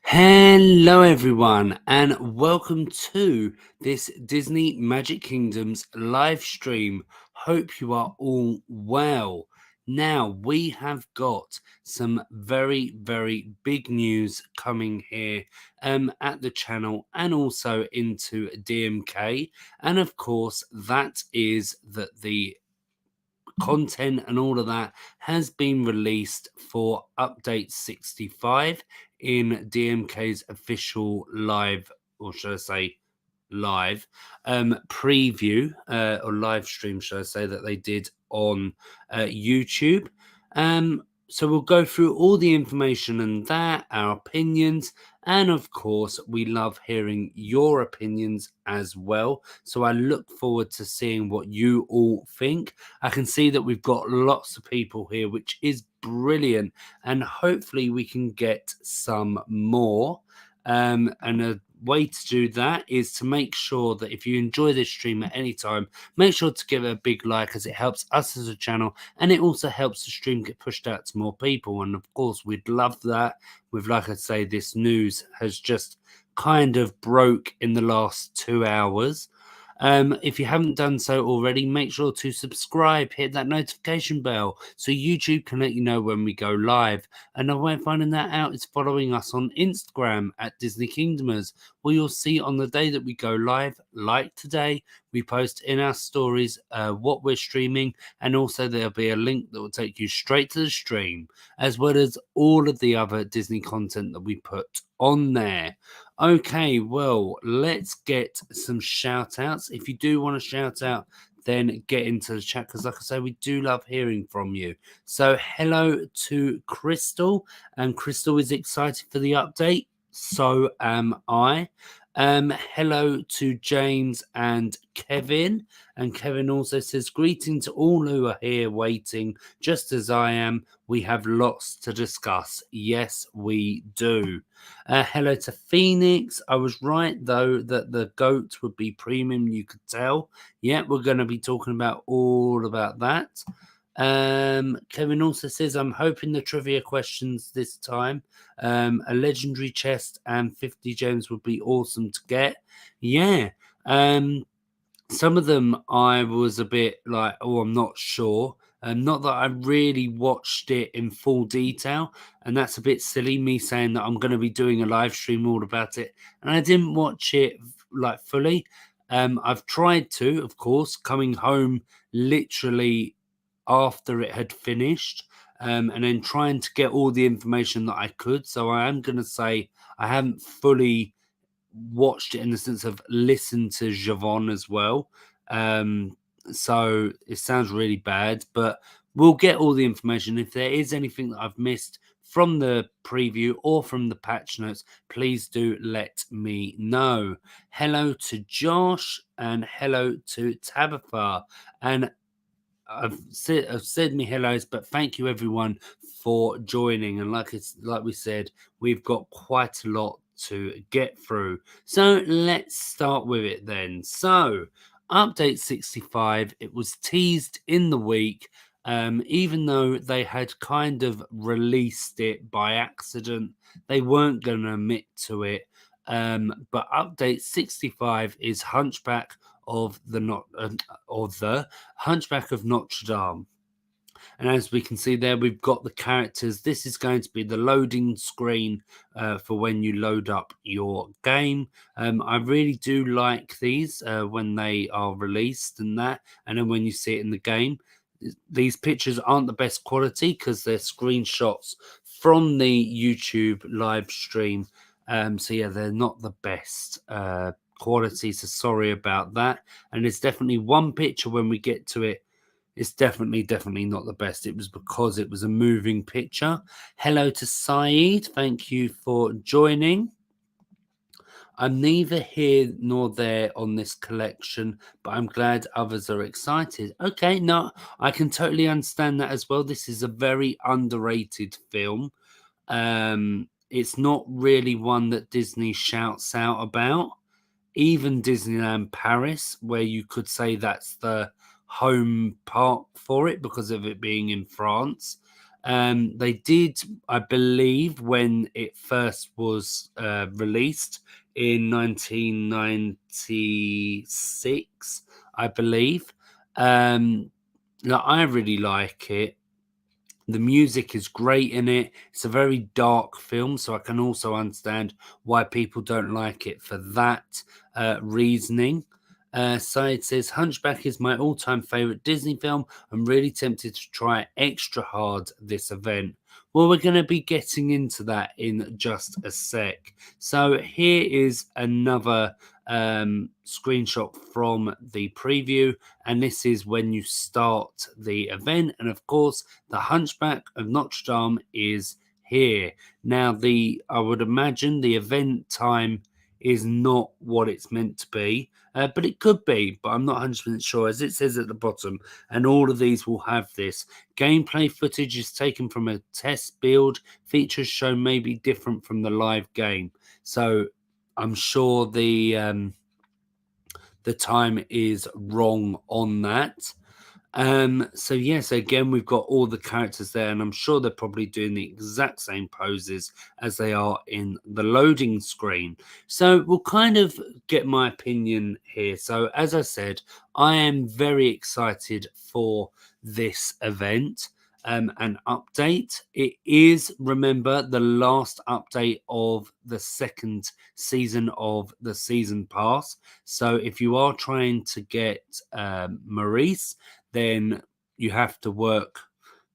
Hello, everyone, and welcome to this Disney Magic Kingdom's live stream. Hope you are all well. Now, we have got some very, very big news coming here at the channel and also into DMK. And of course, that is that the content and all of that has been released for update 65 in DMK's official live, or should I say live preview or live stream, should I say, that they did on YouTube. So we'll go through all the information and that, our opinions, and of course, we love hearing your opinions as well. So I look forward to seeing what you all think. I can see that we've got lots of people here, which is brilliant, and hopefully we can get some more. And a way to do that is to make sure that if you enjoy this stream at any time, make sure to give it a big like, as it helps us as a channel and it also helps the stream get pushed out to more people. And of course, we'd love that. With, like I say, this news has just kind of broke in the last 2 hours. If you haven't done so already, make sure to subscribe, hit that notification bell so YouTube can let you know when we go live. Another way of finding that out is following us on Instagram at Disney Kingdomers, where you'll see on the day that we go live, like today, we post in our stories what we're streaming, and also there'll be a link that will take you straight to the stream, as well as all of the other Disney content that we put on there. Okay, well, let's get some shout outs. If you do want to shout out, then get into the chat, because like I say, we do love hearing from you. So hello to Crystal, and Crystal is excited for the update. So am I. Hello to James and Kevin. And Kevin also says, greeting to all who are here waiting, just as I am. We have lots to discuss. Yes, we do. Hello to Phoenix. I was right, though, that the goat would be premium. You could tell. Yeah, we're going to be talking about all about that. Kevin also says, I'm hoping the trivia questions this time. A legendary chest and 50 gems would be awesome to get. Yeah. Some of them I was a bit like, oh, I'm not sure. Not that I really watched it in full detail, and that's a bit silly, me saying that I'm going to be doing a live stream all about it, and I didn't watch it like fully. I've tried to, of course, coming home literally after it had finished, and then trying to get all the information that I could. So I am going to say I haven't fully watched it in the sense of listened to Javon as well. So it sounds really bad, but we'll get all the information. If there is anything that I've missed from the preview or from the patch notes, please do let me know. Hello to Josh and hello to Tabitha. And I've said me hellos, but thank you everyone for joining. And like we said, we've got quite a lot to get through. So let's start with it then. So update 65, it was teased in the week. Even though they had kind of released it by accident, they weren't going to admit to it. But update 65 is Hunchback of the not of the Hunchback of Notre Dame. And as we can see there, we've got the characters. This is going to be the loading screen for when you load up your game. I really do like these when they are released and that, and then when you see it in the game. These pictures aren't the best quality because they're screenshots from the YouTube live stream. So yeah, they're not the best quality. So sorry about that. And it's definitely one picture when we get to it. It's definitely not the best. It was because it was a moving picture. Hello to Saeed. Thank you for joining. I'm neither here nor there on this collection, but I'm glad others are excited. Okay, no, I can totally understand that as well. This is a very underrated film. It's not really one that Disney shouts out about. Even Disneyland Paris, where you could say that's the home park for it because of it being in France. They did, I believe, when it first was released in 1996, I believe. I really like it. The music is great in it. It's a very dark film, so I can also understand why people don't like it for that reasoning. So it says Hunchback is my all-time favorite Disney film. I'm really tempted to try extra hard this event. Well, we're going to be getting into that in just a sec. So here is another screenshot from the preview, and this is when you start the event. And of course, the Hunchback of Notre Dame is here. Now, I would imagine the event time is not what it's meant to be, but it could be, but I'm not 100% sure, as it says at the bottom, and all of these will have this. Gameplay footage is taken from a test build. Features shown may be different from the live game. So I'm sure the time is wrong on that. So yes, again, we've got all the characters there, and I'm sure they're probably doing the exact same poses as they are in the loading screen. So we'll kind of get my opinion here. So as I said, I am very excited for this event. An update. It is, remember, the last update of the second season of the season pass. So if you are trying to get Maurice, then you have to work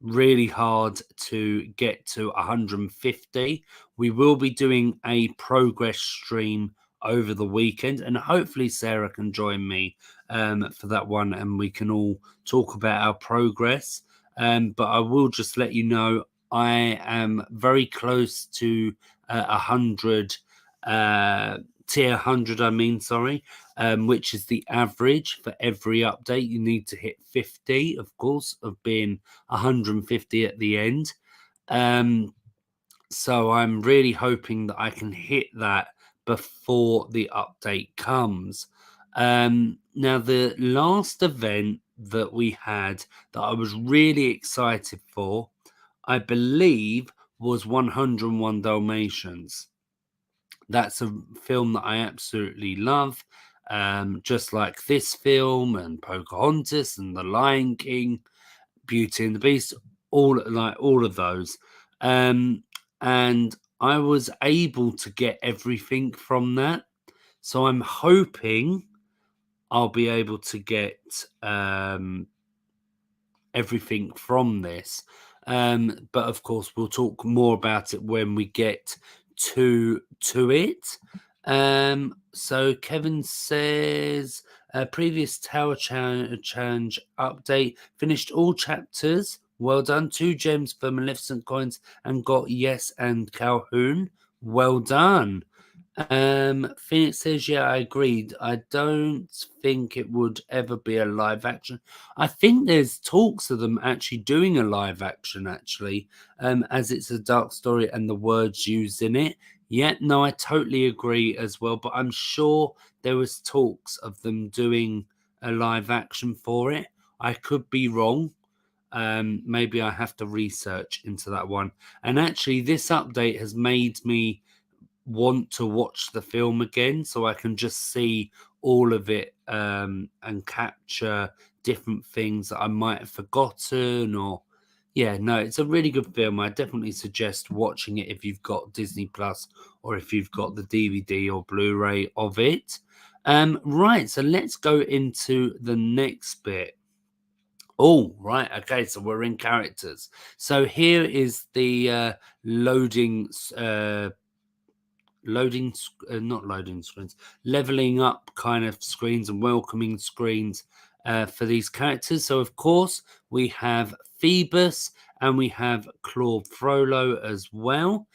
really hard to get to 150. We will be doing a progress stream over the weekend, and hopefully Sarah can join me for that one, and we can all talk about our progress. But I will just let you know I am very close to 100, tier 100, I mean, sorry. Which is the average for every update. You need to hit 50, of course, of being 150 at the end. So I'm really hoping that I can hit that before the update comes. Now, the last event that we had that I was really excited for, I believe, was 101 Dalmatians. That's a film that I absolutely love. Just like this film and Pocahontas and The Lion King, Beauty and the Beast, all of those. And I was able to get everything from that. So I'm hoping I'll be able to get everything from this. But of course, we'll talk more about it when we get to it. So Kevin says previous Tower Challenge update finished all chapters. Well done. 2 gems for Maleficent coins and got Yes and Calhoun. Well done. Phoenix says, yeah, I agreed. I don't think it would ever be a live action. I think there's talks of them actually doing a live action, actually, as it's a dark story and the words used in it. Yeah, no, I totally agree as well. But I'm sure there was talks of them doing a live action for it. I could be wrong. Maybe I have to research into that one. And actually, this update has made me want to watch the film again so I can just see all of it and capture different things that I might have forgotten. Or yeah, no, it's a really good film. I definitely suggest watching it if you've got Disney Plus or if you've got the DVD or Blu-ray of it. Right, so let's go into the next bit. Oh, right. Okay, so we're in characters. So here is the loading not loading screens, leveling up kind of screens and welcoming screens for these characters. So of course we have Phoebus and we have Claude Frollo as well.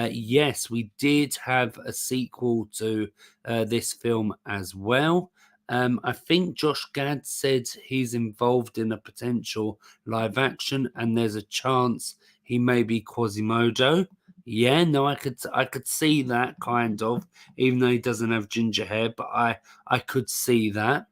Yes, we did have a sequel to this film as well. I think Josh Gad said he's involved in a potential live action, and there's a chance he may be Quasimodo. Yeah, no, I could see that kind of, even though he doesn't have ginger hair, but I could see that.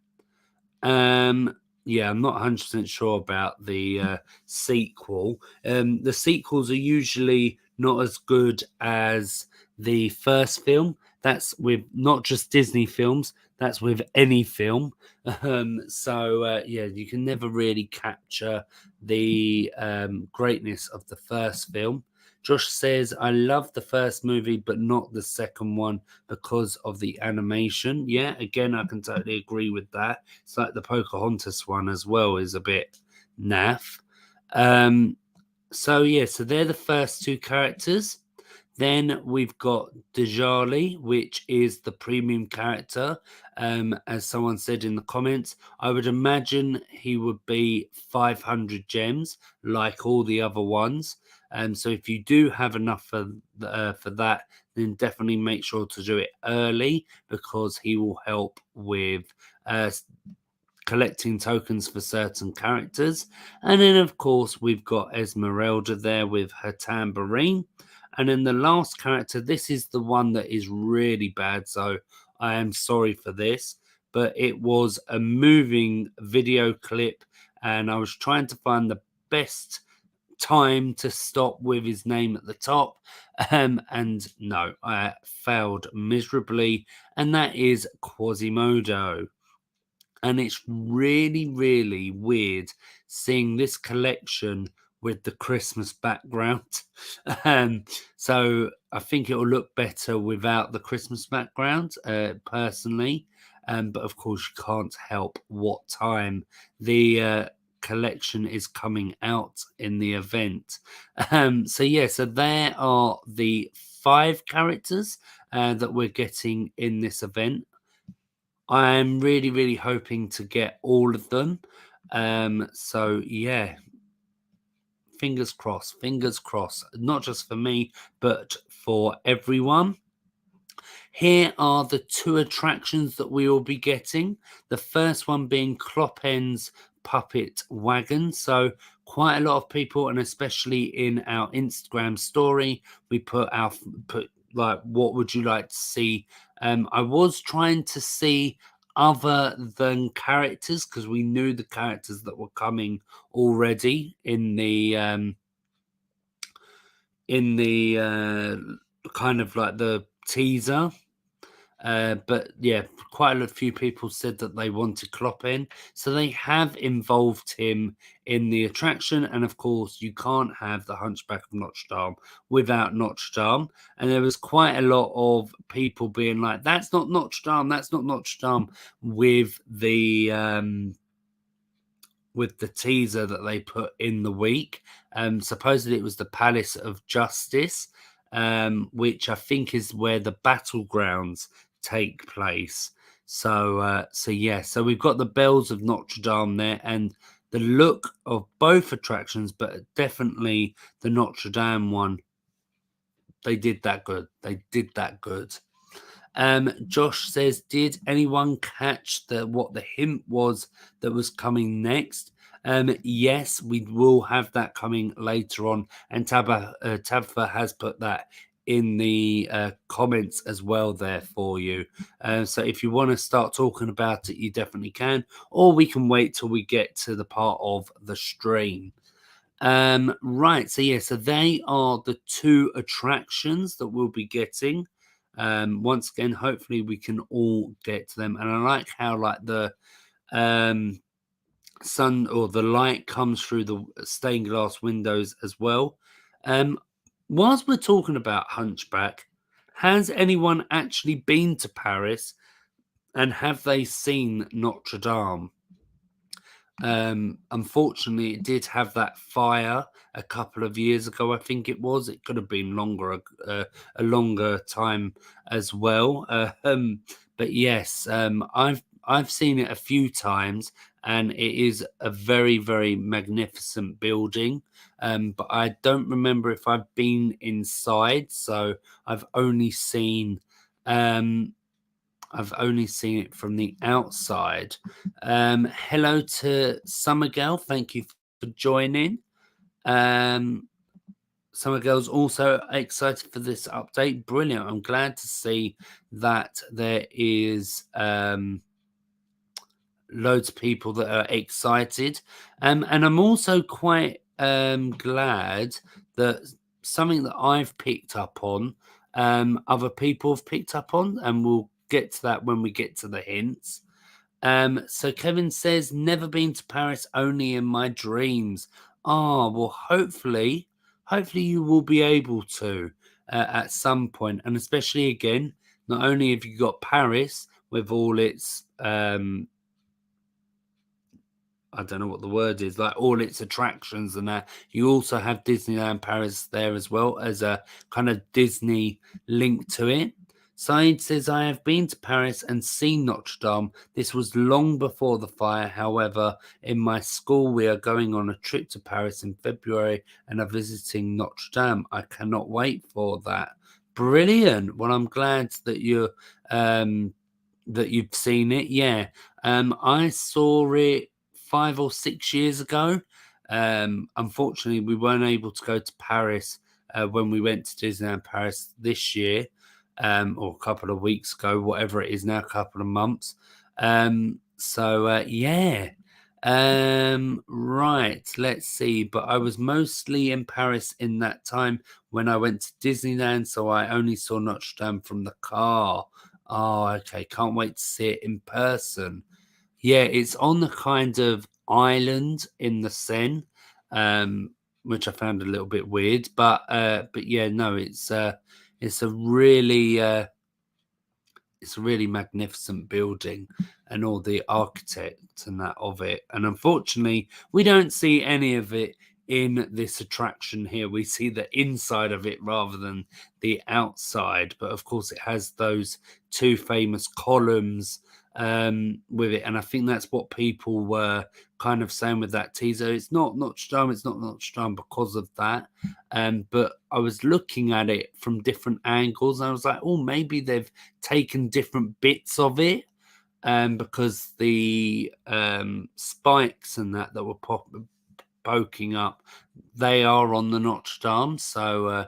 yeah, I'm not 100% sure about the sequel. The sequels are usually not as good as the first film. That's with not just Disney films, that's with any film. Yeah, you can never really capture the greatness of the first film. Josh says, I love the first movie, but not the second one because of the animation. Yeah, again, I can totally agree with that. It's like the Pocahontas one as well is a bit naff. Um, so they're the first two characters. Then we've got Djali, which is the premium character. As someone said in the comments, I would imagine he would be 500 gems, like all the other ones. So if you do have enough for that, then definitely make sure to do it early because he will help with uh, collecting tokens for certain characters. And then, of course, we've got Esmeralda there with her tambourine. And then the last character, this is the one that is really bad. So I am sorry for this, but it was a moving video clip. And I was trying to find the best time to stop with his name at the top. And no, I failed miserably. And that is Quasimodo. And it's really, really weird seeing this collection with the Christmas background. Um, so I think it will look better without the Christmas background, personally. But of course, you can't help what time the collection is coming out in the event. So there are the 5 characters that we're getting in this event. I'm really, really hoping to get all of them. So yeah, fingers crossed, not just for me, but for everyone. Here are the 2 attractions that we will be getting. The first one being Cloppen's Puppet Wagon. So quite a lot of people, and especially in our Instagram story, we put like, what would you like to see? I was trying to see other than characters because we knew the characters that were coming already in the kind of like the teaser. But yeah, quite a few people said that they wanted Klopp in, so they have involved him in the attraction. And of course, you can't have the Hunchback of Notre Dame without Notre Dame. And there was quite a lot of people being like, "That's not Notre Dame. That's not Notre Dame," with the teaser that they put in the week. Supposedly it was the Palace of Justice, which I think is where the battlegrounds take place. So we've got the bells of Notre Dame there, and the look of both attractions, but definitely the Notre Dame one. They did that good. They did that good. Josh says, did anyone catch what the hint was that was coming next? Yes, we will have that coming later on, and Tabitha has put that in the comments as well there for you. So if you want to start talking about it, you definitely can, or we can wait till we get to the part of the stream. Right, so they are the 2 attractions that we'll be getting. Once again, hopefully we can all get to them. And I like how like the um sun or the light comes through the stained glass windows as well. Um, whilst we're talking about Hunchback, has anyone actually been to Paris and have they seen Notre Dame? Unfortunately, it did have that fire a couple of years ago. I think it was. It could have been a longer time as well. But yes, I've seen it a few times, and it is a very, very magnificent building. But I don't remember if I've been inside, so I've only seen um, I've only seen it from the outside. Hello to Summer Girl. Thank you for joining. Um, Summer Girl's also excited for this update. Brilliant. I'm glad to see that there is loads of people that are excited. And I'm also quite glad that something that I've picked up on, other people have picked up on, and we'll get to that when we get to the hints. So Kevin says, never been to Paris, only in my dreams. Ah, well, hopefully you will be able to at some point, and especially again, not only have you got Paris with all its I don't know what the word is, like all its attractions and that. You also have Disneyland Paris there as well as a kind of Disney link to it. Saeed says, I have been to Paris and seen Notre Dame. This was long before the fire. However, in my school, we are going on a trip to Paris in February and are visiting Notre Dame. I cannot wait for that. Brilliant. Well, I'm glad that you've seen it. Yeah. I saw it 5 or 6 years ago. Unfortunately, we weren't able to go to Paris when we went to Disneyland Paris this year, or a couple of weeks ago, whatever it is now, a couple of months. Yeah. Right, let's see. But I was mostly in Paris in that time when I went to Disneyland, so I only saw Notre Dame from the car. Oh, okay. Can't wait to see it in person. Yeah, it's on the kind of island in the Seine, which I found a little bit weird. But yeah, no, it's a really it's a really magnificent building and all the architect and that of it. And unfortunately, we don't see any of it in this attraction here. We see the inside of it rather than the outside. But of course, it has those two famous columns with it. And I think that's what people were kind of saying with that teaser. It's not Notre Dame, it's not Notre Dame because of that. But I was looking at it from different angles and I was like, oh, maybe they've taken different bits of it, because the spikes and that were poking up, they are on the Notre Dame. So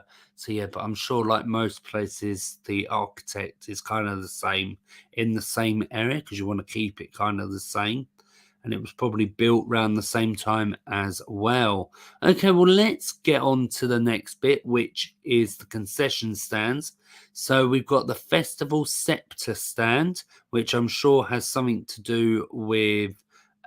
yeah, but I'm sure like most places, the architect is kind of the same in the same area because you want to keep it kind of the same. And it was probably built around the same time as well. Okay, well, let's get on to the next bit, which is the concession stands. So we've got the Festival Scepter stand, which I'm sure has something to do with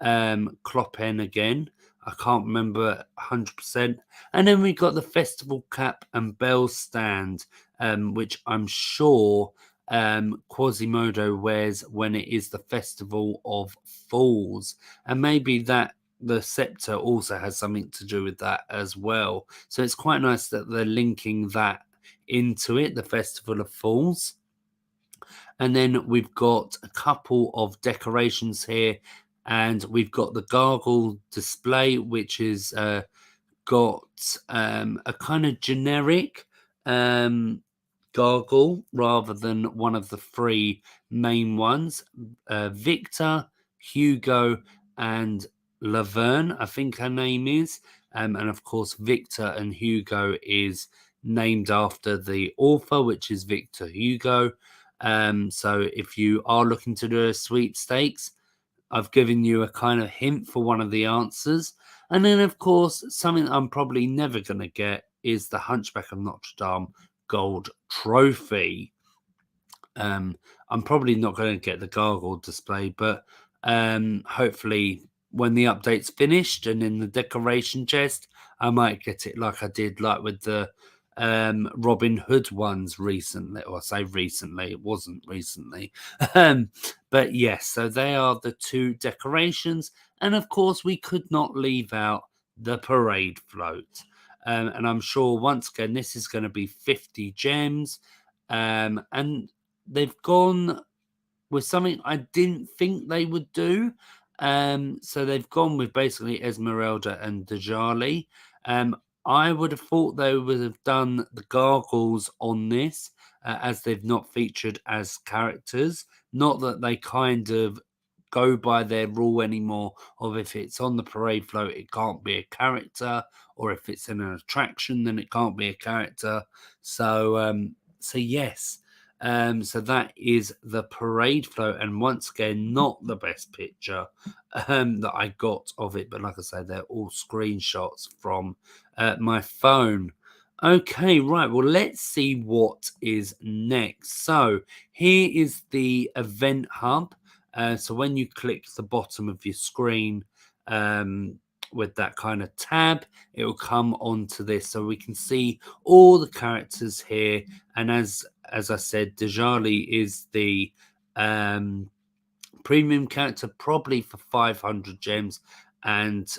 Kloppen again. I can't remember 100%. And then we got the Festival Cap and Bell stand, which I'm sure Quasimodo wears when it is the Festival of Falls. And maybe that the scepter also has something to do with that as well. So it's quite nice that they're linking that into it, the Festival of Falls. And then we've got a couple of decorations here, and we've got the gargle display, which is got a kind of generic gargle rather than one of the three main ones. Victor, Hugo, and Laverne, I think her name is. And of course, Victor and Hugo is named after the author, which is Victor Hugo. So if you are looking to do a sweepstakes, I've given you a kind of hint for one of the answers. And then, of course, something I'm probably never going to get is the Hunchback of Notre Dame gold trophy. I'm probably not going to get the gargle display, but hopefully when the update's finished and in the decoration chest, I might get it like I did like with the Robin Hood ones recently. Or I say recently, it wasn't recently. But yes, so they are the two decorations. And of course, we could not leave out the parade float. And I'm sure once again, this is going to be 50 gems. And they've gone with something I didn't think they would do. So they've gone with basically Esmeralda and Djali. I would have thought they would have done the gargles on this, as they've not featured as characters. Not that they kind of go by their rule anymore of if it's on the parade float, it can't be a character, or if it's in an attraction, then it can't be a character. So yes. So that is the parade float, and once again, not the best picture that I got of it, but like I say, they're all screenshots from my phone. Okay, right. Well, let's see what is next. So here is the event hub. So when you click the bottom of your screen with that kind of tab, it will come onto this, so we can see all the characters here. And as I said, Djali is the premium character, probably for 500 gems, and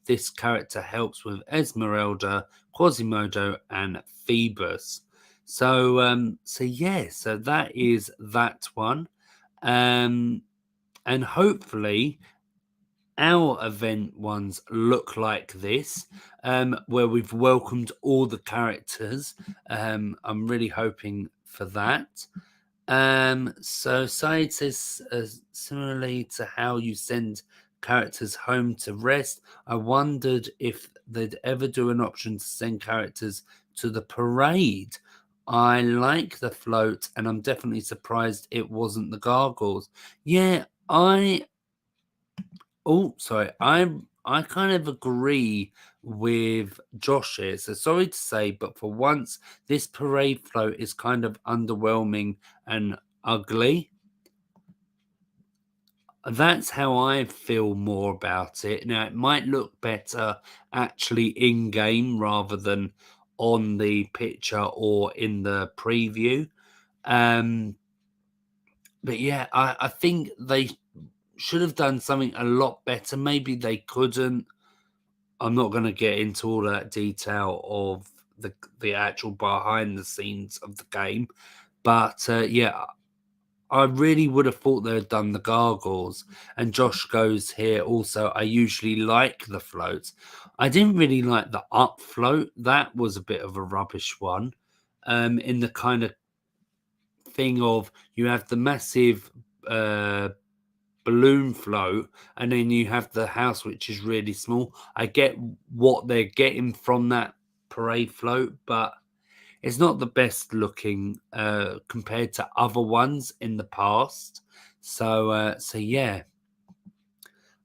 this character helps with Esmeralda, Quasimodo, and Phoebus. So yeah, so that is that one, and hopefully our event ones look like this, where we've welcomed all the characters. I'm really hoping for that. So Said says, similarly to how you send characters home to rest, I wondered if they'd ever do an option to send characters to the parade. I like the float, and I'm definitely surprised it wasn't the gargoyles. Yeah, I kind of agree with Josh here. So sorry to say, but for once, this parade float is kind of underwhelming and ugly. That's how I feel more about it. Now, it might look better actually in game rather than on the picture or in the preview. Um, but yeah, I think they should have done something a lot better. Maybe they couldn't. I'm not going to get into all that detail of the actual behind the scenes of the game, but yeah, I really would have thought they had done the gargoyles. And Josh goes here also. I usually like the floats. I didn't really like the up float. That was a bit of a rubbish one. In the kind of thing of you have the massive balloon float, and then you have the house which is really small. I get what they're getting from that parade float, but it's not the best looking compared to other ones in the past. So yeah,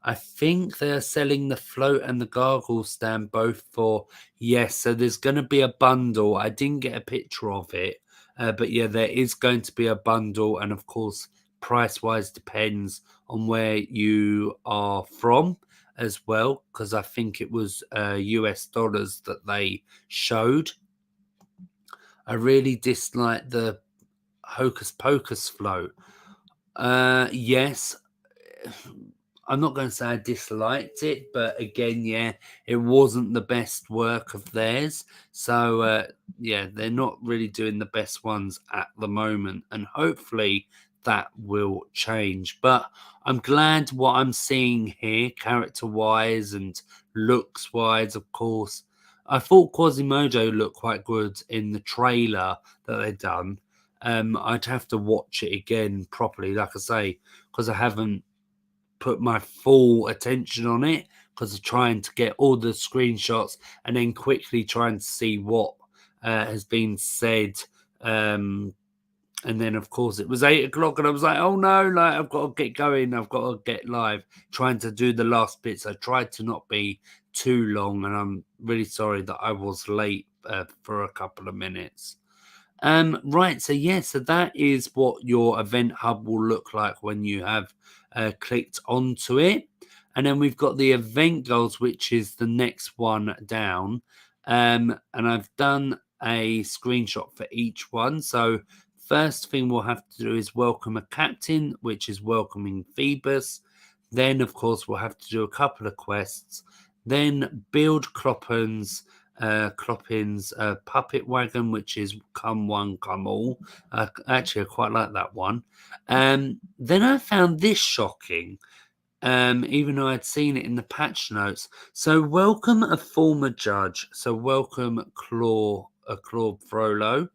I think they're selling the float and the gargle stand both for, yes. So there's going to be a bundle. I didn't get a picture of it, but yeah, there is going to be a bundle, and of course, price wise depends on where you are from as well, because I think it was US dollars that they showed. I really dislike the Hocus Pocus float. Yes, I'm not going to say I disliked it, but again, yeah, it wasn't the best work of theirs. So yeah, they're not really doing the best ones at the moment, and hopefully that will change. But I'm glad what I'm seeing here, character wise and looks wise, of course. I thought Quasimodo looked quite good in the trailer that they done. I'd have to watch it again properly, like I say, because I haven't put my full attention on it, because of trying to get all the screenshots and then quickly trying to see what has been said. And then, of course, it was 8 o'clock, and I was like, "Oh no! Like, I've got to get going. I've got to get live." Trying to do the last bits. I tried to not be too long, and I'm really sorry that I was late for a couple of minutes. Right, so yeah, so that is what your event hub will look like when you have clicked onto it. And then we've got the event goals, which is the next one down. And I've done a screenshot for each one. So first thing we'll have to do is welcome a captain, which is welcoming Phoebus. Then, of course, we'll have to do a couple of quests. Then build Cloppin's puppet wagon, which is come one, come all. Actually, I quite like that one. Then I found this shocking, even though I'd seen it in the patch notes. So, welcome a former judge. So, welcome Claude Frollo.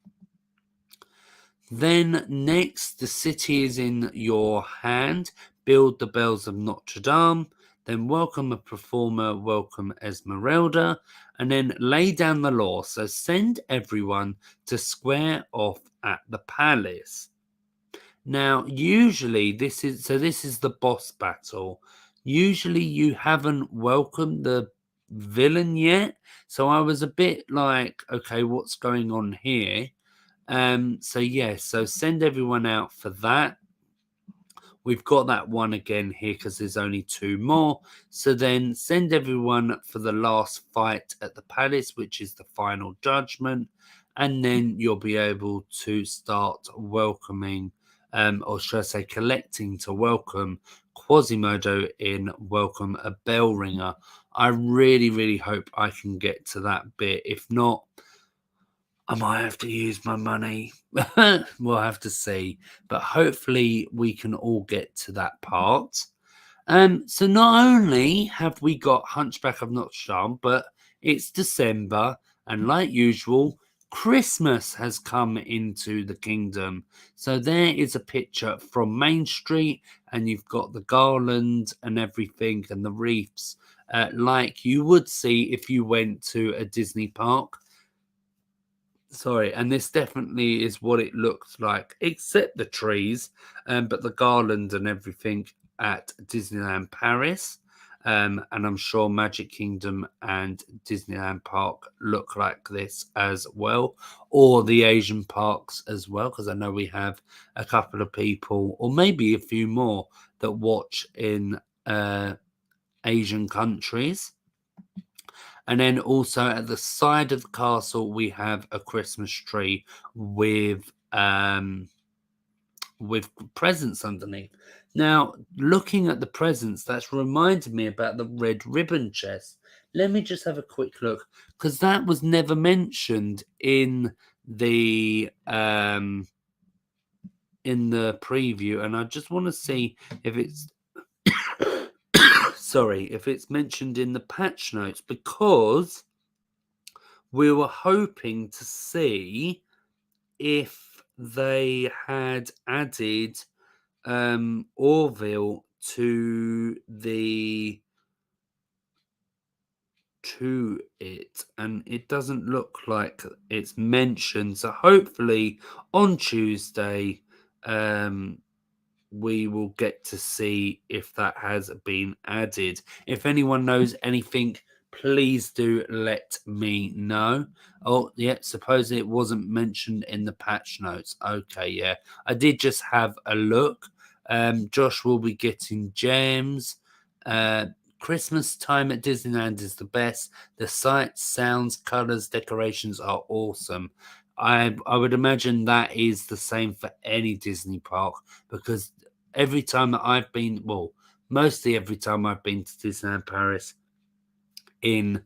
Then next, the city is in your hand. Build the bells of Notre Dame. Then welcome a performer, welcome Esmeralda. and then lay down the law. So send everyone to square off at the palace. Now, usually this is the boss battle. Usually you haven't welcomed the villain yet. So I was a bit like, okay, what's going on here? So yeah, so send everyone out for that. We've got that one again here because there's only two more. So then send everyone for the last fight at the palace, which is the final judgment. And then you'll be able to start welcoming, or should I say, collecting to welcome Quasimodo in Welcome a Bell Ringer. I really, really hope I can get to that bit. If not, I might have to use my money. We'll have to see. But hopefully we can all get to that part. So not only have we got Hunchback of Notre Dame, but it's December, and like usual, Christmas has come into the kingdom. So there is a picture from Main Street, and you've got the garland and everything, and the wreaths, like you would see if you went to a Disney park. Sorry, and this definitely is what it looks like, except the trees, but the garland and everything at Disneyland Paris. And I'm sure Magic Kingdom and Disneyland Park look like this as well, or the Asian parks as well, because I know we have a couple of people, or maybe a few more, that watch in Asian countries. And then also at the side of the castle, we have a Christmas tree with presents underneath. Now, looking at the presents, that's reminded me about the red ribbon chest. Let me just have a quick look because that was never mentioned in the preview, and I just want to see if it's sorry, if it's mentioned in the patch notes, because we were hoping to see if they had added Orville to it, and it doesn't look like it's mentioned. So hopefully on Tuesday, we will get to see if that has been added. If anyone knows anything, please do let me know. Oh, yeah, suppose it wasn't mentioned in the patch notes. Okay, yeah, I did just have a look. Josh will be getting gems. Uh, Christmas time at Disneyland is the best. The sights, sounds, colors, decorations are awesome. I would imagine that is the same for any Disney park, because every time that I've been, well, mostly every time I've been to Disneyland Paris in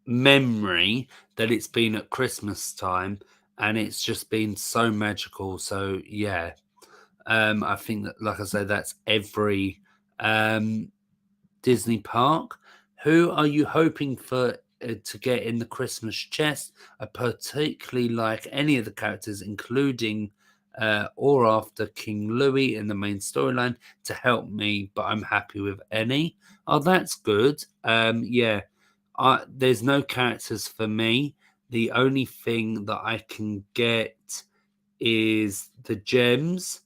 memory, that it's been at Christmas time, and it's just been so magical. So yeah, I think that, like I say, that's every Disney park. Who are you hoping for to get in the Christmas chest? I particularly like any of the characters, including or after King Louis in the main storyline, to help me, but I'm happy with any. Oh, that's good. Yeah, there's no characters for me. The only thing that I can get is the gems.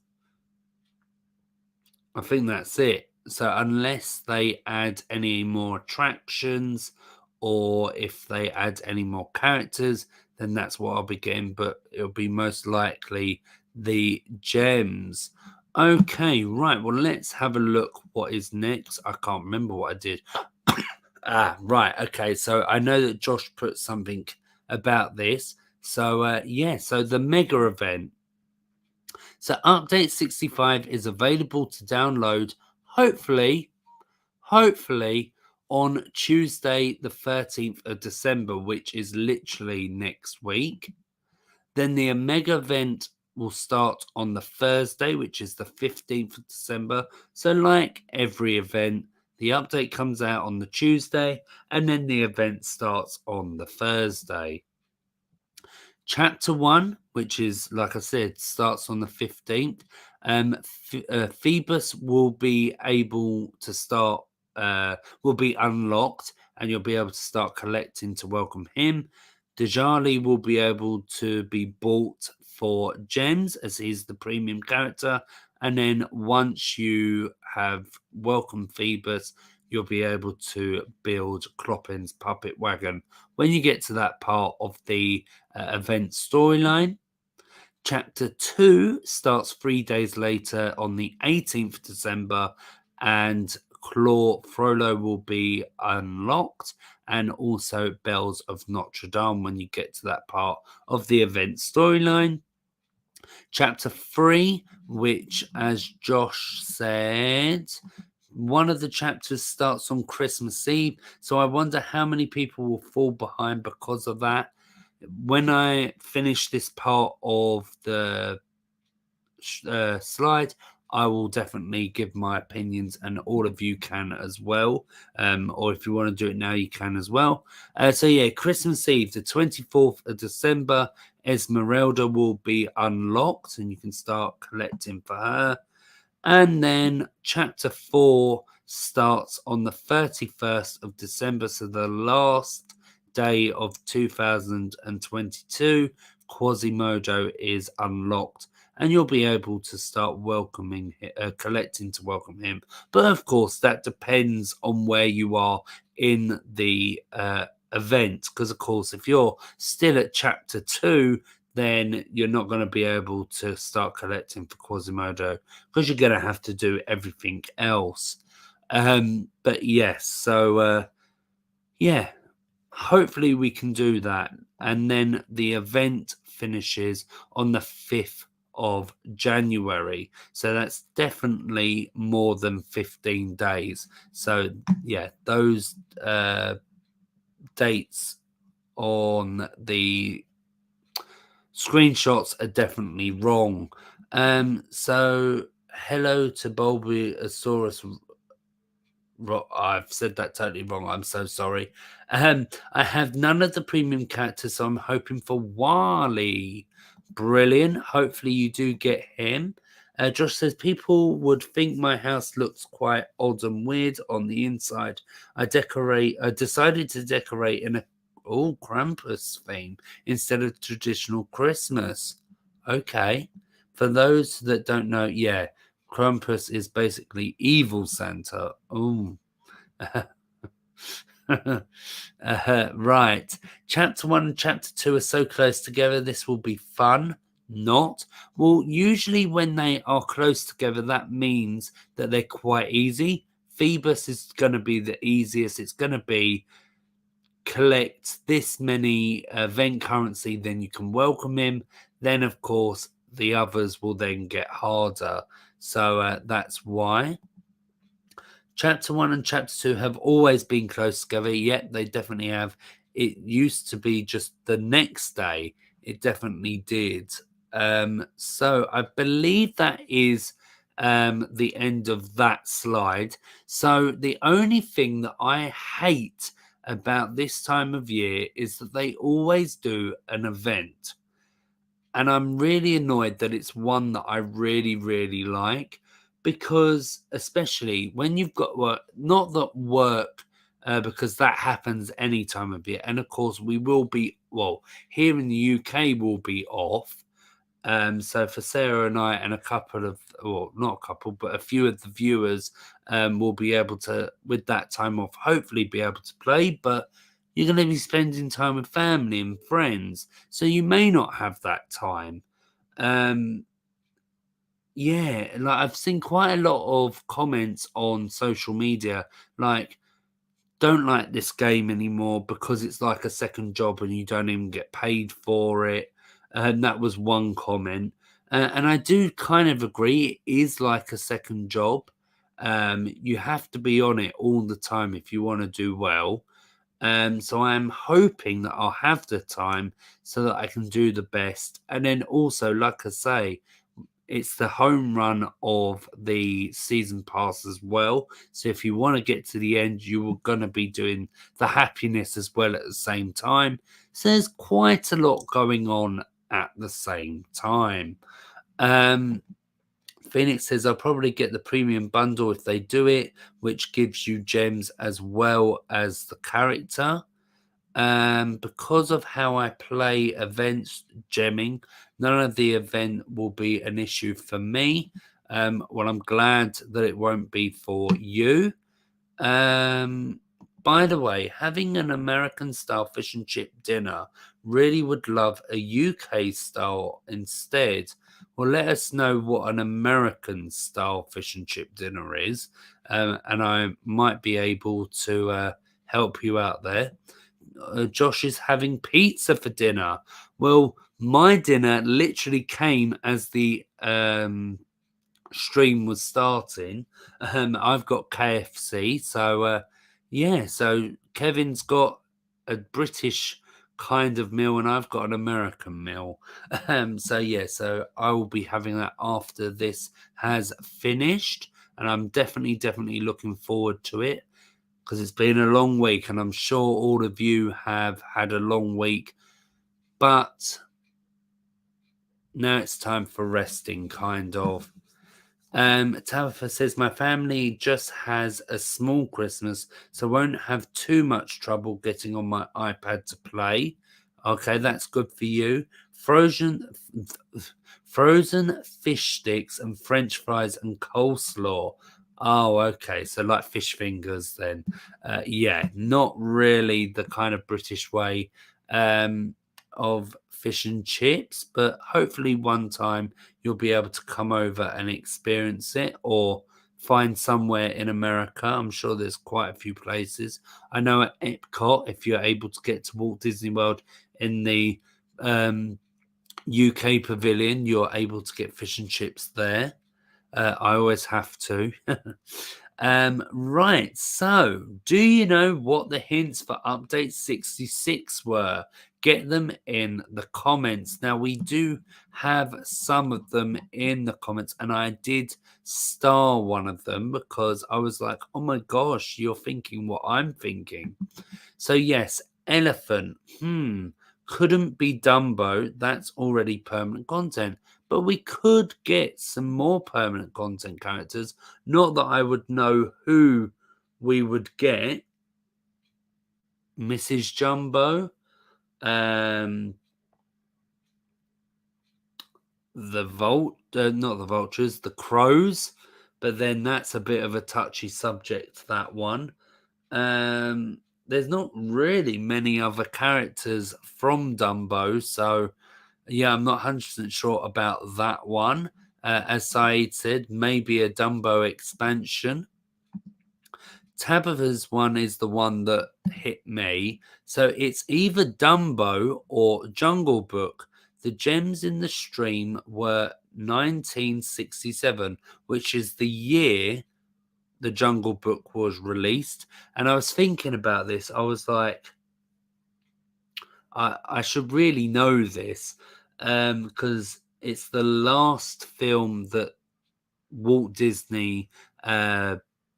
I think that's it. So unless they add any more attractions, or if they add any more characters, then that's what I'll be getting. But it'll be most likely the gems. Okay, right. Well, let's have a look what is next. I can't remember what I did. Right. Okay. So I know that Josh put something about this. So yeah, so the mega event. So update 65 is available to download, hopefully on Tuesday the 13th of December, which is literally next week. Then the Omega event will start on the Thursday, which is the 15th of December. So like every event, the update comes out on the Tuesday, and then the event starts on the Thursday. Chapter 1, which is, like I said, starts on the 15th. Phoebus will be able to start, will be unlocked and you'll be able to start collecting to welcome him. Dajali will be able to be bought for gems as he's the premium character. And then once you have welcomed Phoebus, you'll be able to build Clopin's puppet wagon when you get to that part of the event storyline. Chapter 2 starts 3 days later on the 18th of December, and Claw Frollo will be unlocked, and also Bells of Notre Dame when you get to that part of the event storyline. Chapter 3, which, as Josh said, one of the chapters starts on Christmas Eve, so I wonder how many people will fall behind because of that. When I finish this part of the slide, I will definitely give my opinions, and all of you can as well. Or if you want to do it now, you can as well. So yeah, Christmas Eve, the 24th of December, Esmeralda will be unlocked, and you can start collecting for her. And then chapter 4 starts on the 31st of December, so the last day of 2022. Quasimodo is unlocked, and you'll be able to start collecting to welcome him. But of course, that depends on where you are in the event, because of course, if you're still at chapter 2, then you're not going to be able to start collecting for Quasimodo because you're going to have to do everything else. But yes, so yeah, hopefully we can do that. And then the event finishes on the 5th of January. So that's definitely more than 15 days. So yeah, those dates on the screenshots are definitely wrong. So hello to Bulbasaurus. I've said that totally wrong. I'm so sorry. I have none of the premium characters, so I'm hoping for Wally. Brilliant. Hopefully you do get him. Josh says people would think my house looks quite odd and weird on the inside. I decided to decorate in a Krampus theme instead of traditional Christmas. Okay. For those that don't know, yeah, Krampus is basically evil Santa. Oh. Right. Chapter 1 and Chapter 2 are so close together. This will be fun. Not. Well, usually when they are close together, that means that they're quite easy. Phoebus is going to be the easiest. It's going to be collect this many event currency, then you can welcome him. Then, of course, the others will then get harder. So that's why. Chapter 1 and Chapter 2 have always been close together. Yet they definitely have. It used to be just the next day. It definitely did. So I believe that is the end of that slide. So the only thing that I hate about this time of year is that they always do an event. And I'm really annoyed that it's one that I really, really like, because especially when you've got work, not that work, because that happens any time of year. And of course, we will be, well, here in the UK, we'll be off. So for Sarah and I and a couple of, well, not a couple, but a few of the viewers will be able to, with that time off, hopefully be able to play. But you're going to be spending time with family and friends, so you may not have that time. Yeah, like I've seen quite a lot of comments on social media, like, don't like this game anymore because it's like a second job and you don't even get paid for it. And that was one comment. And I do kind of agree. It is like a second job. You have to be on it all the time if you want to do well. So I'm hoping that I'll have the time so that I can do the best. And then also, like I say, it's the home run of the season pass as well. So if you want to get to the end, you are going to be doing the happiness as well at the same time. So there's quite a lot going on at the same time. Phoenix says, I'll probably get the premium bundle if they do it, which gives you gems as well as the character. Because of how I play events gemming, none of the event will be an issue for me. Well, I'm glad that it won't be for you. By the way, having an American style fish and chip dinner, really would love a UK style instead. Well, let us know what an American style fish and chip dinner is, and I might be able to help you out there. Josh is having pizza for dinner. Well, my dinner literally came as the stream was starting. I've got KFC, so yeah. So Kevin's got a British kind of meal, and I've got an American meal. So yeah, so I will be having that after this has finished, and I'm definitely looking forward to it because it's been a long week, and I'm sure all of you have had a long week, but now it's time for resting, kind of. Tabitha says, my family just has a small Christmas, so won't have too much trouble getting on my iPad to play. Okay, that's good for you. Frozen fish sticks and French fries and coleslaw. Oh, okay. So like fish fingers then. Yeah, not really the kind of British way of fish and chips, but hopefully one time you'll be able to come over and experience it or find somewhere in America. I'm sure there's quite a few places. I know at Epcot, if you're able to get to Walt Disney World in the UK pavilion, you're able to get fish and chips there. I always have to. Right. So, do you know what the hints for update 66 were? Get them in the comments. Now, we do have some of them in the comments, and I did star one of them because I was like, oh my gosh, you're thinking what I'm thinking. So, yes, elephant. Couldn't be Dumbo. That's already permanent content. But we could get some more permanent content characters. Not that I would know who we would get. Mrs. Jumbo. The not the vultures, the crows. But then that's a bit of a touchy subject, that one. There's not really many other characters from Dumbo, so yeah, I'm not 100% sure about that one. As Saeed said, maybe a Dumbo expansion. Tabitha's one is the one that hit me. So it's either Dumbo or Jungle Book. The gems in the stream were 1967, which is the year the Jungle Book was released. And I was thinking about this. I was like, I should really know this because it's the last film that Walt Disney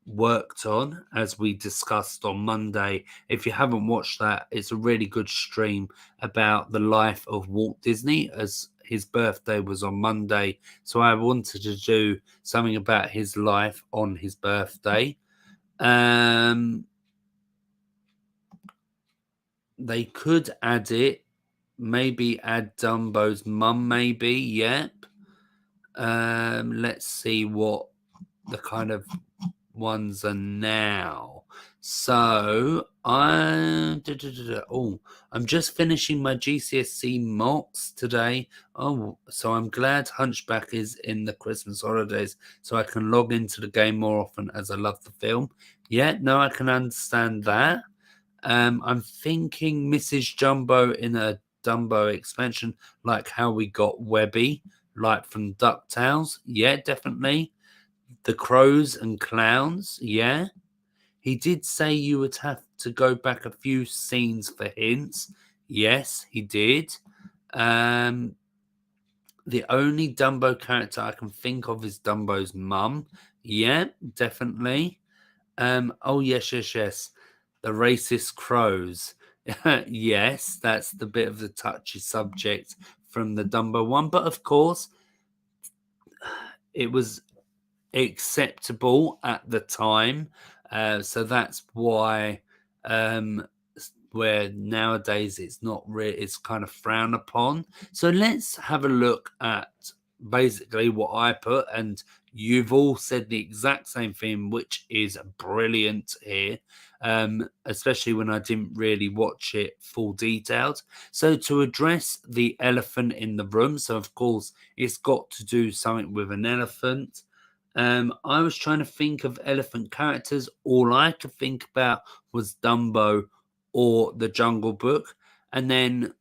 worked on, as we discussed on Monday. If you haven't watched that, it's a really good stream about the life of Walt Disney, as his birthday was on Monday. So I wanted to do something about his life on his birthday. They could add it. Maybe add Dumbo's mum, maybe. Yep. Let's see what the kind of ones are now. So I'm just finishing my GCSE mocks today. Oh, so I'm glad Hunchback is in the Christmas holidays so I can log into the game more often as I love the film. Yeah, no, I can understand that. I'm thinking Mrs. Jumbo in a Dumbo expansion, like how we got Webby, like from DuckTales. Yeah, definitely. The Crows and Clowns. Yeah. He did say you would have to go back a few scenes for hints. Yes, he did. The only Dumbo character I can think of is Dumbo's mum. Yeah, definitely. Oh, yes. The racist crows. Yes, that's the bit of the touchy subject from the Dumbo one. But of course, it was acceptable at the time. So that's why, where nowadays it's not really, it's kind of frowned upon. So let's have a look at basically what I put, and you've all said the exact same thing, which is brilliant here. Especially when I didn't really watch it full detailed. So to address the elephant in the room, so of course it's got to do something with an elephant. I was trying to think of elephant characters. All I could think about was Dumbo or the Jungle Book. And then,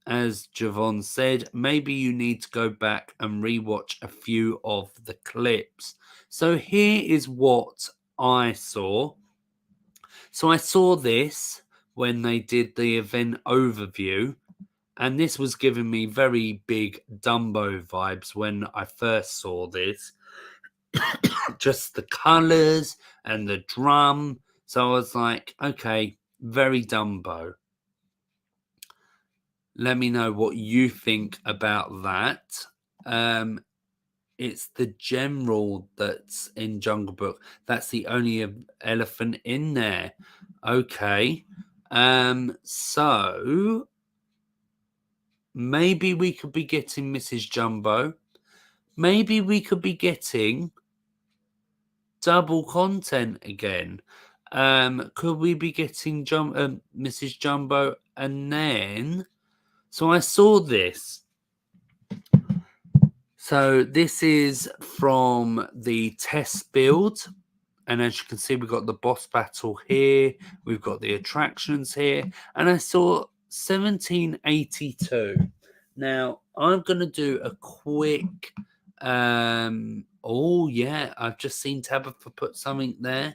as Javon said, maybe you need to go back and rewatch a few of the clips. So here is what I saw. So I saw this when they did the event overview, and this was giving me very big Dumbo vibes when I first saw this. Just the colors and the drum. So I was like, okay, very Dumbo. Let me know what you think about that. It's the general that's in Jungle Book. That's the only elephant in there. Okay. So maybe we could be getting Mrs. Jumbo. Maybe we could be getting double content again. Could we be getting Mrs. Jumbo? And then, so I saw this. So this is from the test build. And as you can see, we've got the boss battle here. We've got the attractions here. And I saw 1782. Now, I'm going to do a quick... oh, yeah. I've just seen Tabitha put something there.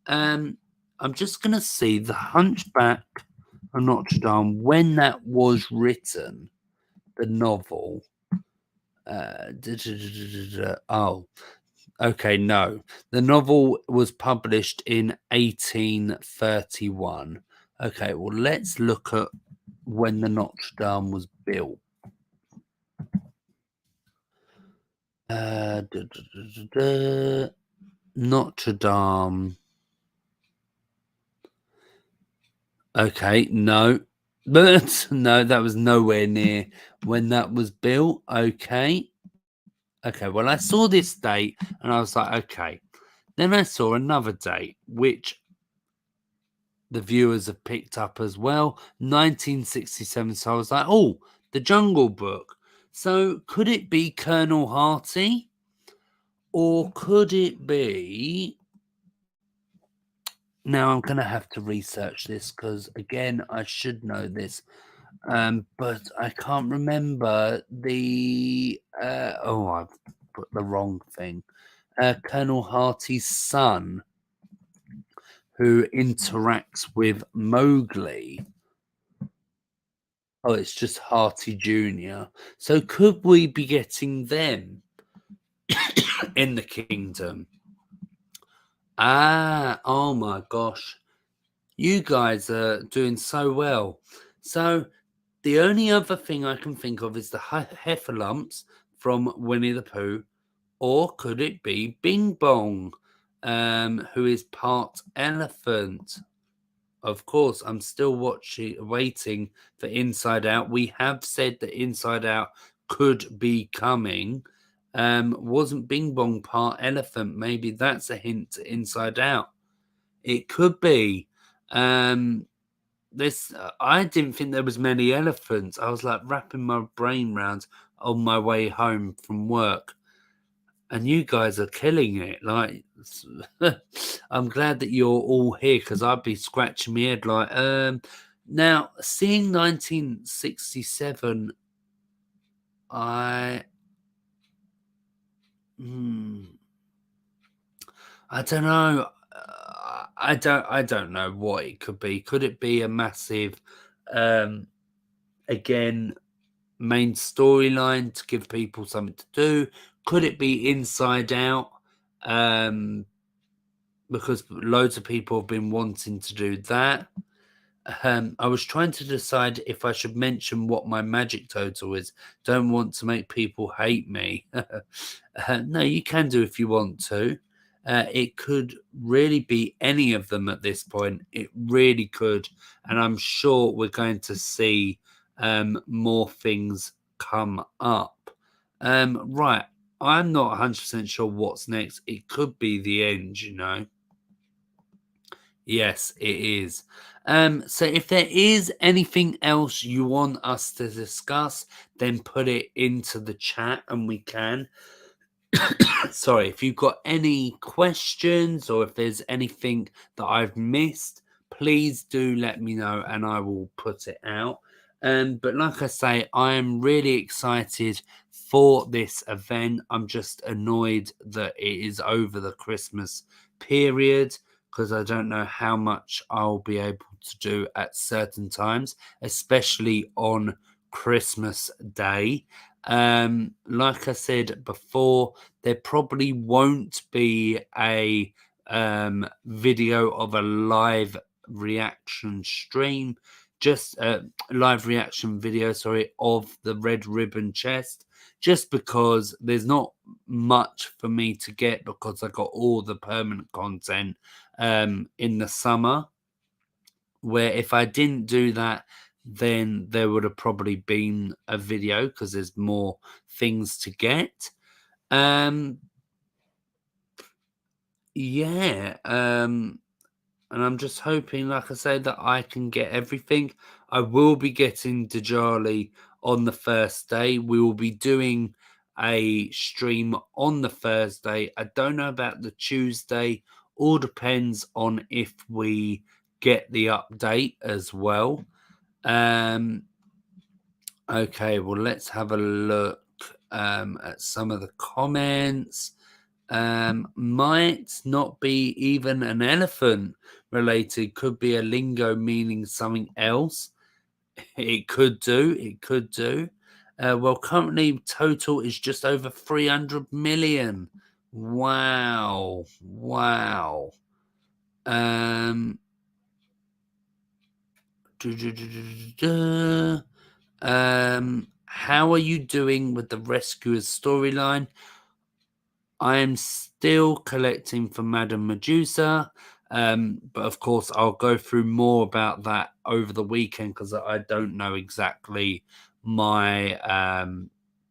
I'm just going to see the Hunchback of Notre Dame, when that was written, the novel. Oh, okay, no. The novel was published in 1831. Okay, well, let's look at when the Notre Dame was built. Notre Dame. Okay, no. But no, that was nowhere near when that was built. Okay. Okay, well, I saw this date and I was like, okay. Then I saw another date, which the viewers have picked up as well, 1967. So I was like, oh, the Jungle Book. So could it be Colonel Harty? Or could it be... Now I'm going to have to research this because, again, I should know this. But I can't remember the... oh, I've put the wrong thing. Colonel Harty's son, who interacts with Mowgli. Oh, it's just Harty Jr. So could we be getting them in the kingdom? Oh my gosh. You guys are doing so well. So the only other thing I can think of is the Heffalumps from Winnie the Pooh. Or could it be Bing Bong, who is part elephant? Of course, I'm still waiting for Inside Out. We have said that Inside Out could be coming. Wasn't Bing Bong part elephant? Maybe that's a hint to Inside Out. It could be. This I didn't think there was many elephants. I was like wrapping my brain round on my way home from work. And you guys are killing it. Like, I'm glad that you're all here because I'd be scratching my head. Like, now seeing 1967, I don't know. I don't know what it could be. Could it be a massive, again, main storyline to give people something to do? Could it be Inside Out? Because loads of people have been wanting to do that. I was trying to decide if I should mention what my magic total is. Don't want to make people hate me. No, you can do if you want to. It could really be any of them at this point. It really could. And I'm sure we're going to see more things come up. Right. I'm not 100% sure what's next. It could be the end, you know. Yes, it is. So if there is anything else you want us to discuss, then put it into the chat and we can. Sorry, if you've got any questions or if there's anything that I've missed, please do let me know and I will put it out. But like I say, I am really excited for this event. I'm just annoyed that it is over the Christmas period because I don't know how much I'll be able to do at certain times, especially on Christmas Day. Like I said before, there probably won't be a video of a live reaction stream, just a live reaction video, sorry, of the red ribbon chest, just because there's not much for me to get because I got all the permanent content in the summer. Where if I didn't do that, then there would have probably been a video because there's more things to get. Um, yeah, and I'm just hoping, like I said, that I can get everything. I will be getting Dajali on the first day. We will be doing a stream on the Thursday. I don't know about the Tuesday. All depends on if we get the update as well. Okay, well, let's have a look at some of the comments. Might not be even an elephant related, could be a lingo meaning something else. It could do, it could do. Well, currently total is just over 300 million. Wow, wow. Um, how are you doing with the Rescuers storyline? I am still collecting for Madame Medusa, but of course, I'll go through more about that over the weekend because I don't know exactly my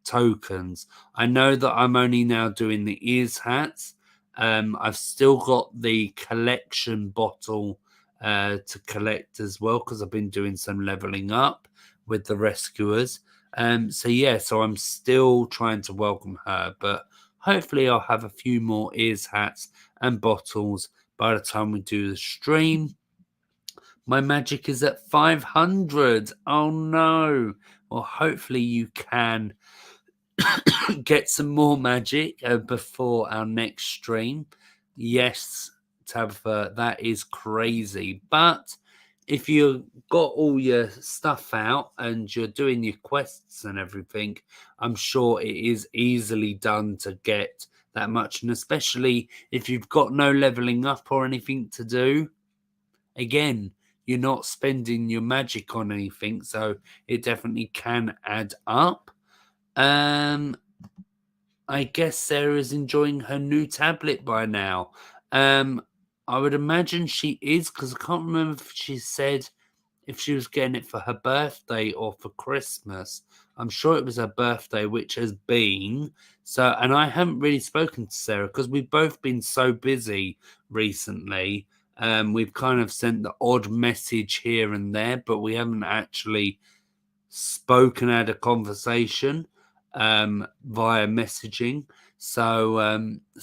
tokens. I know that I'm only now doing the ears hats. I've still got the collection bottle to collect as well because I've been doing some leveling up with the rescuers. So yeah, so I'm still trying to welcome her, but hopefully I'll have a few more ears hats and bottles by the time we do the stream. My magic is at 500. Oh no. Well, hopefully you can get some more magic before our next stream. Yes, Tabitha, that is crazy. But if you've got all your stuff out and you're doing your quests and everything, I'm sure it is easily done to get that much. And especially if you've got no leveling up or anything to do, again, you're not spending your magic on anything. So it definitely can add up. I guess Sarah's enjoying her new tablet by now. I would imagine she is because I can't remember if she said if she was getting it for her birthday or for Christmas. I'm sure it was her birthday, which has been. So, and I haven't really spoken to Sarah because we've both been so busy recently. We've kind of sent the odd message here and there, but we haven't actually spoken, had a conversation via messaging. So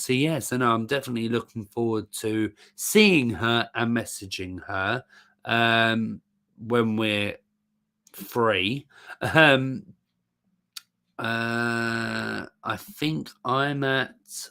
yeah, so no, I'm definitely looking forward to seeing her and messaging her when we're free. I think I'm at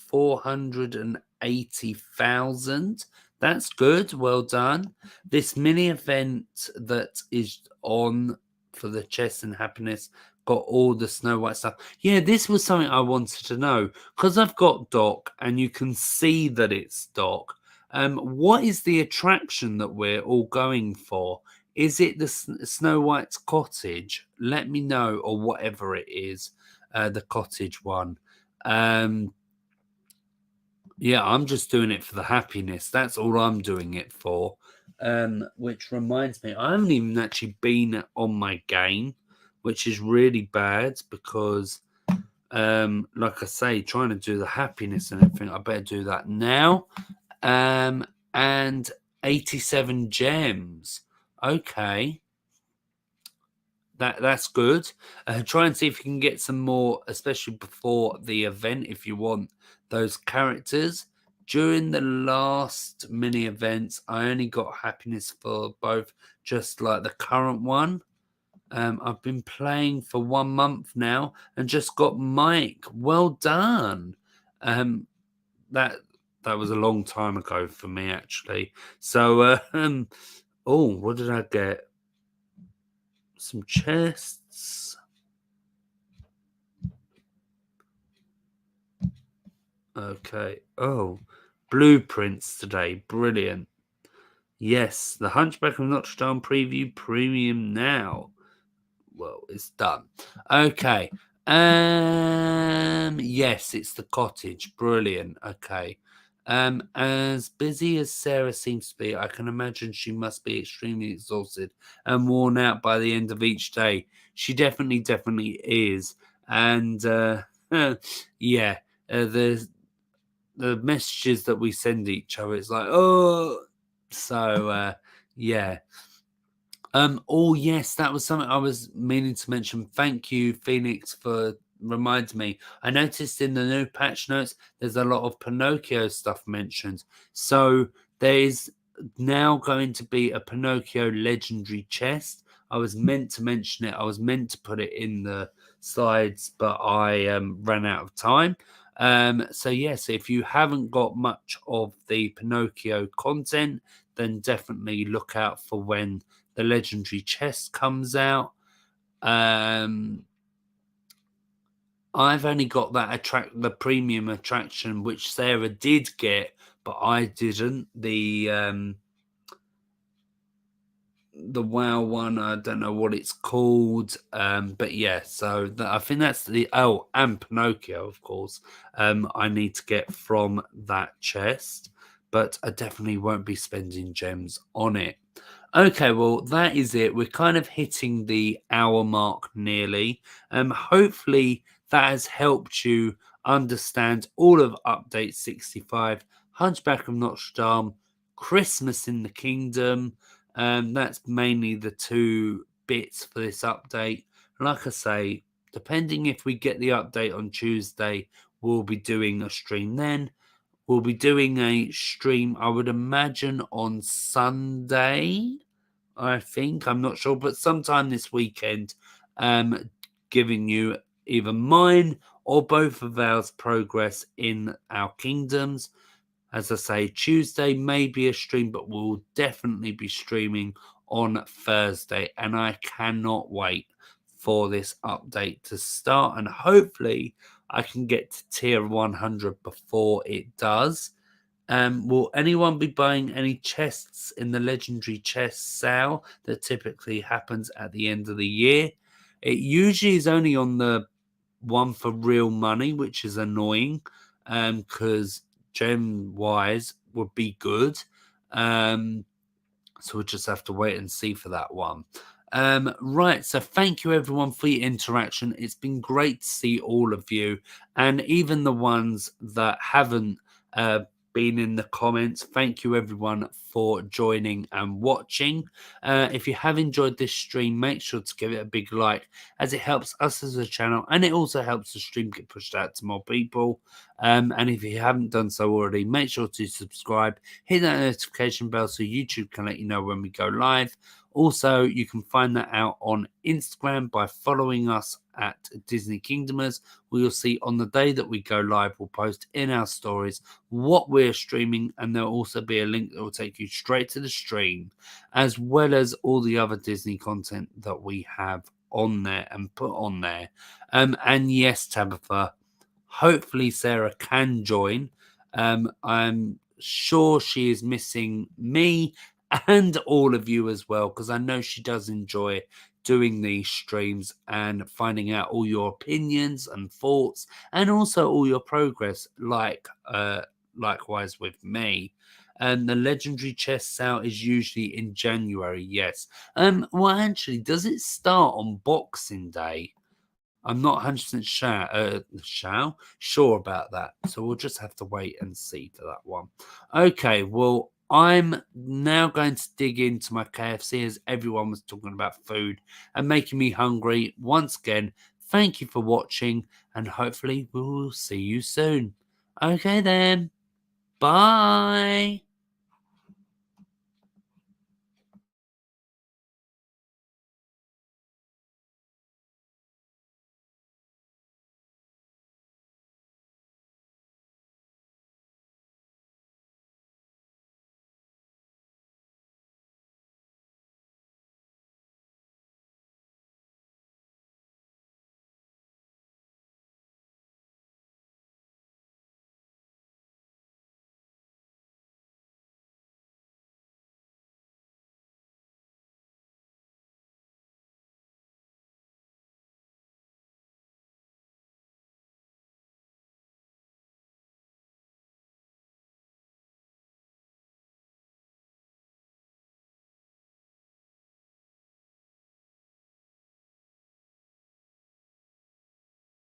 480,000. That's good. Well done. This mini event that is on for the chess and happiness got all the Snow White stuff. Yeah, this was something I wanted to know because I've got Doc and you can see that it's Doc. What is the attraction that we're all going for? Is it the Snow White's cottage? Let me know, or whatever it is, the cottage one. Um, yeah, I'm just doing it for the happiness. That's all I'm doing it for. Which reminds me, I haven't even actually been on my game, which is really bad because, like I say, trying to do the happiness and everything, I better do that now. And 87 gems. Okay, that's good. Try and see if you can get some more, especially before the event, if you want those characters. During the last mini events, I only got happiness for both, just like the current one. I've been playing for 1 month now and just got Mike. Well done. Um, that that was a long time ago for me, actually. So, oh, what did I get? Some chests. Okay. Oh, blueprints today. Brilliant. Yes, the Hunchback of Notre Dame preview premium now. Well, it's done. Okay. Yes, it's the cottage. Brilliant. Okay. As busy as Sarah seems to be, I can imagine she must be extremely exhausted and worn out by the end of each day. She definitely is. And yeah, the messages that we send each other, it's like, oh, so yeah. Oh yes, that was something I was meaning to mention. Thank you, Phoenix, for reminding me. I noticed in the new patch notes there's a lot of Pinocchio stuff mentioned. So there's now going to be a Pinocchio legendary chest. I was meant to mention it. I was meant to put it in the slides, but I ran out of time. So yes, if you haven't got much of the Pinocchio content, then definitely look out for when the legendary chest comes out. I've only got that the premium attraction, which Sarah did get, but I didn't. The WoW one, I don't know what it's called. But yeah, so I think that's the and Pinocchio, of course. I need to get from that chest, but I definitely won't be spending gems on it. Okay, well, that is it. We're kind of hitting the hour mark nearly. Hopefully that has helped you understand all of Update 65, Hunchback of Notre Dame, Christmas in the Kingdom. That's mainly the two bits for this update. Like I say, depending if we get the update on Tuesday, we'll be doing a stream then. We'll be doing a stream, I would imagine, on Sunday. I think, I'm not sure, but sometime this weekend, giving you either mine or both of ours progress in our kingdoms. As I say, Tuesday may be a stream, but we'll definitely be streaming on Thursday. And I cannot wait for this update to start. And hopefully, I can get to tier 100 before it does. Will anyone be buying any chests in the legendary chest sale that typically happens at the end of the year? It usually is only on the one for real money, which is annoying because gem wise would be good. Um, so we'll just have to wait and see for that one. Right, so thank you everyone for your interaction. It's been great to see all of you, and even the ones that haven't uh, been in the comments. Thank you everyone for joining and watching. If you have enjoyed this stream, make sure to give it a big like, as it helps us as a channel, and it also helps the stream get pushed out to more people. And if you haven't done so already, make sure to subscribe, hit that notification bell so YouTube can let you know when we go live. Also, you can find that out on Instagram by following us at Disney Kingdomers, where you'll see on the day that we go live, we'll post in our stories what we're streaming, and there'll also be a link that will take you straight to the stream, as well as all the other Disney content that we have on there and put on there. And yes, Tabitha, hopefully Sarah can join. I'm sure she is missing me and all of you as well, because I know she does enjoy doing these streams and finding out all your opinions and thoughts and also all your progress, likewise with me. And the legendary chess sale is usually in January, yes. Well, actually, does it start on Boxing Day? I'm not 100% sure about that. So we'll just have to wait and see for that one. Okay, well, I'm now going to dig into my KFC as everyone was talking about food and making me hungry. Once again, thank you for watching and hopefully we will see you soon. Okay then. Bye.